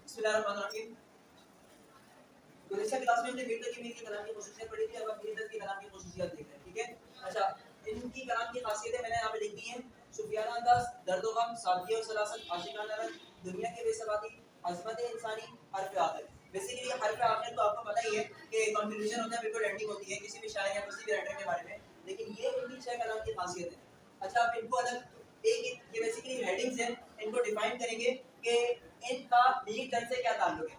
بسم اللہ الرحمن الرحیم. گزشتہ کلاس میں ہم نے میر تقی میر کے کلام کی خصوصیت پڑھی تھی. اب ہم میر تقی کے کلام کی خصوصیت دیکھ رہے ہیں. ٹھیک ہے. اچھا, ان کی کلام کی خاصیتیں میں نے یہاں پہ لکھ دی ہیں. صوفیانہ انداز, درد و غم, سادگی اور سلاست, عاشقانہ رنگ, دنیا کی بے ثباتی, عظمت انسانی, حرف آخر. بیسیکلی حرف آخر تو آپ کو پتہ ہی ہے کہ کنکلوژن ہوتا ہے, بالکل اینڈنگ ہوتی ہے کسی بھی شاعر یا کسی بھی رائٹر کے بارے میں. لیکن یہ ان کی 6 کلام کی خاصیت ہے. اچھا, آپ ان کو الگ ایک یہ بیسیکلی ہیڈنگز ہیں, ان کو ڈیفائن کریں گے کہ ان کا میر درد سے کیا تعلق ہے,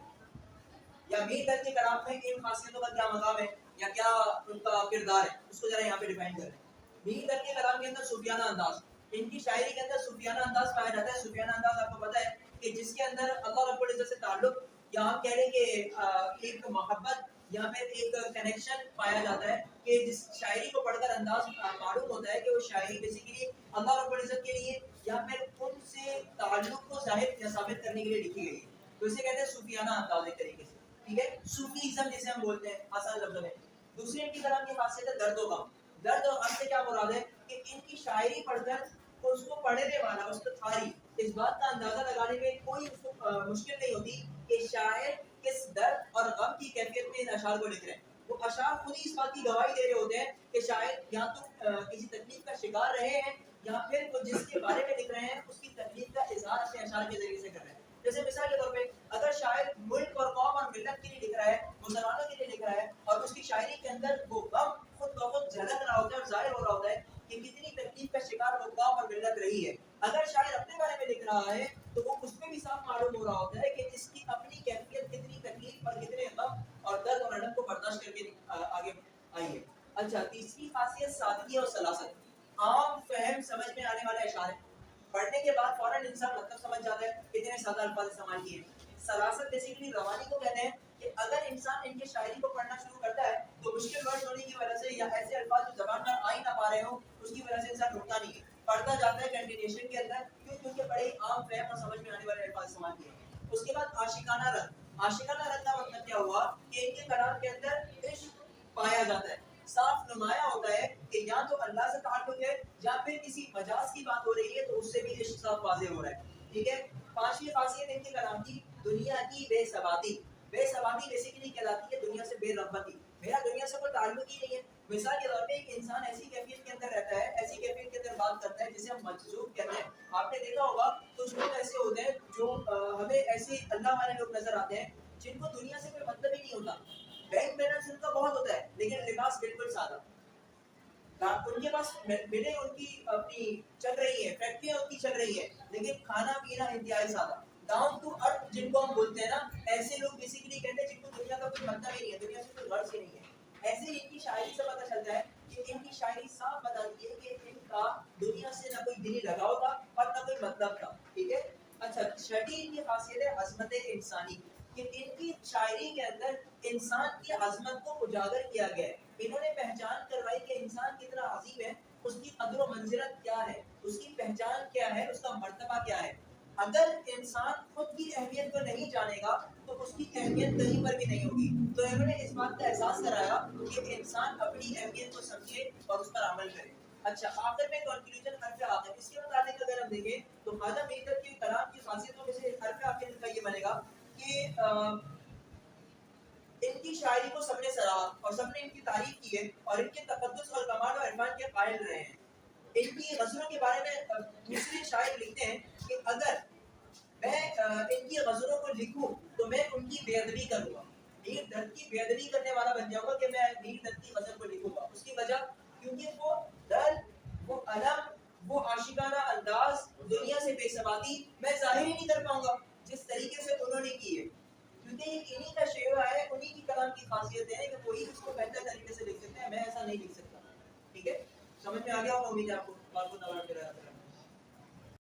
یا میر درد کے کلام میں ان خاصیتوں کا کیا مقام ہے, یا کیا ان کا کردار ہے, اس کو ذرا یہاں پہ ڈیفائن کریں. میر درد کے کلام کے اندر صوفیانہ انداز, ان کی شاعری کے اندر صوفیانہ انداز پایا جاتا ہے. صوفیانہ انداز آپ کو پتہ ہے کہ جس کے اندر اللہ رب العزت سے تعلق, یا ہم کہہ لیں کہ ایک محبت یا پھر ایک کنیکشن پایا جاتا ہے, کہ جس شاعری کو پڑھ کر انداز معلوم ہوتا ہے کہ وہ شاعری بیسیکلی اللہ رب العزت کے لیے یا پھر ان سے تعلق کو ظاہر یا ثابت کرنے کے لیے لکھی گئی ہے. تو اسے کہتے ہیں صوفیانہ انداز ایک طریقے سے. ٹھیک ہے, صوفیزم جسے ہم بولتے ہیں آسان لفظوں میں. دوسری ان کی کلام کی خاصیت ہے درد و غم. درد اور غم سے کیا مراد ہے کہ ان کی شاعری پڑھ کر اس کو پڑھنے والا, اس کو قاری, اس بات کا اندازہ لگانے میں کوئی اس کو مشکل نہیں ہوتی کہ شاعر کس درد اور غم کی کیفیت میں ان اشعار کو لکھ رہے ہیں. وہ اشعار خود ہی اس بات کی گواہی دے رہے ہوتے ہیں کہ شاعر یا تو کسی تکلیف کا شکار رہے ہیں, یا پھر وہ جس کے بارے میں لکھ رہے ہیں اس کی تکلیف کا اظہار اپنے اشعار کے ذریعے سے کر رہے ہیں. جیسے مثال کے طور پہ اگر شاعر ملک اور قوم اور ملت کے لیے لکھ رہا ہے, مسلمانوں کے لیے لکھ رہا ہے, اور اس کی شاعری کے اندر وہ غم خود بخود جھلک رہا ہوتا ہے اور ظاہر ہو رہا ہوتا ہے کہ کتنی تکلیف کا شکار وہ قوم اور ملت رہی ہے. اگر شاعر اپنے بارے میں لکھ رہا ہے تو وہ اس میں بھی صاف معلوم ہو رہا ہوتا ہے کہ اس کی اپنی کیفیت کتنی تکلیف اور کتنے غم اور درد اور الم کو برداشت کر کے آگے آئی ہے. اچھا, تیسری خاصیت سادگی اور سلاست. عام فہم سمجھ میں آنے والے اشعار ہیں, پڑھنے کے بعد فوراً انسان مطلب سمجھ جاتا ہے, اتنے سادہ الفاظ استعمال کیے ہیں. سلاست بیسیکلی روانی کو کہتے ہیں کہ اگر انسان ان کی شاعری کو پڑھنا شروع کرتا ہے تو مشکل ورڈ ہونے کی وجہ سے یا ایسے الفاظ جو زبان پر آ ہی نہ پا رہے ہوں اس کی وجہ سے انسان رکتا نہیں ہے, پڑھتا جاتا ہے کنٹینیوشن کے اندر, کیونکہ بڑے عام فہم اور سمجھ میں آنے والے الفاظ استعمال کیے ہیں. اس کے بعد عاشقانہ رنگ. عاشقانہ رنگ کا مطلب کیا ہوا کہ ان کے کلام کے اندر عشق پایا جاتا ہے, صاف نمایاں ہوتا ہے کہ یا تو اللہ سے تعلق ہے یا پھر کسی مجاز کی بات ہو رہی ہے تو اس سے بھی عشق صاف واضح ہو رہا ہے. ٹھیک ہے. پانچویں خاصیت ان کے کلام کی دنیا کی بے ثباتی. بے ثباتی بیسیکلی کہلاتی ہے دنیا سے بے رغبتی. میرا دنیا سے کوئی تعلق ہی نہیں ہے. مثال کے طور پہ ایک انسان ایسی کیفیت کے اندر رہتا ہے, ایسی کیفیت کے اندر بات کرتا ہے جسے ہم مجذوب کہتے ہیں. آپ نے دیکھا ہوگا کچھ لوگ ایسے ہوتے ہیں جو ہمیں ایسے اللہ والے لوگ نظر آتے ہیں جن کو دنیا سے کوئی مطلب ہی نہیں ہوتا. بینک بیلنس ان کا بہت ہوتا ہے لیکن لباس بالکل سادہ. ان کے پاس ملیں ان کی اپنی چل رہی ہے, فیکٹریاں ان کی چل رہی ہے, لیکن کھانا پینا انتہائی سادہ. ڈاؤن ٹو ارتھ جن کو ہم بولتے ہیں نا, ایسے لوگ بیسیکلی کہتے ہیں جن کو دنیا کا کوئی مطلب ہی نہیں ہے, دنیا سے کوئی غرض ہی نہیں ہے. ایسے ان کی شاعری سے پتہ چلتا ہے کہ ان کی شاعری صاف بتاتی ہے کہ ان کا دنیا سے نہ کوئی دلی لگاؤ تھا اور نہ کوئی مطلب تھا. ٹھیک ہے. اچھا, چھٹی ان کی خاصیت ہے عظمت انسانی, کہ ان کی شاعری کے اندر انسان کی عظمت کو اجاگر کیا گیا ہے. انہوں نے پہچان کروائی کہ انسان کتنا عظیم ہے, اس کی قدر و منزلت کیا ہے, اس کی پہچان کیا ہے, اس کا مرتبہ کیا ہے. اگر انسان خود کی اہمیت کو نہیں جانے گا تو اس کی اہمیت کہیں پر بھی نہیں ہوگی. تو انہوں نے اس بات کا احساس کرایا کہ انسان اپنی اہمیت کو سمجھے اور اس پر عمل کرے. اچھا, آخر میں کنکلوژن حرف آخر, اس کے متعلق اگر ہم دیکھیں تو خواجہ میر تقی کے کلام کی خاصیتوں میں سے حرف آخر کا یہ بنے گا کہ ان کی شاعری کو سب نے سراہا اور سب نے ان کی تعریف کی ہے اور ان کے تقدس اور کمال و عرفان کے قائل رہے ہیں. ان کی غزلوں کے بارے میں دوسرے شاعر لکھتے ہیں کہ اگر میں ان کی غزلوں کو لکھوں تو میں ان کی بے ادبی کروں گا, میر درد کی بے ادبی کرنے والا بن جاؤں گا کہ میں میر درد کی غزل کو لکھوں گا. اس کی وجہ کیونکہ وہ درد, وہ الم, وہ عاشقانہ انداز, دنیا سے بے ثباتی میں ظاہر ہی نہیں کر پاؤں گا جس طریقے سے انہوں نے کی ہے, کیونکہ یہ انہی کا شعر ہے, انہی کی کلام کی خاصیت ہے کہ وہی اس کو بہتر طریقے سے لکھ سکتے ہیں, میں ایسا نہیں لکھ سکتا. ٹھیک ہے, سمجھ میں آ گیا ہوگا. امید ہے آپ کو بات کو نوٹ کرا.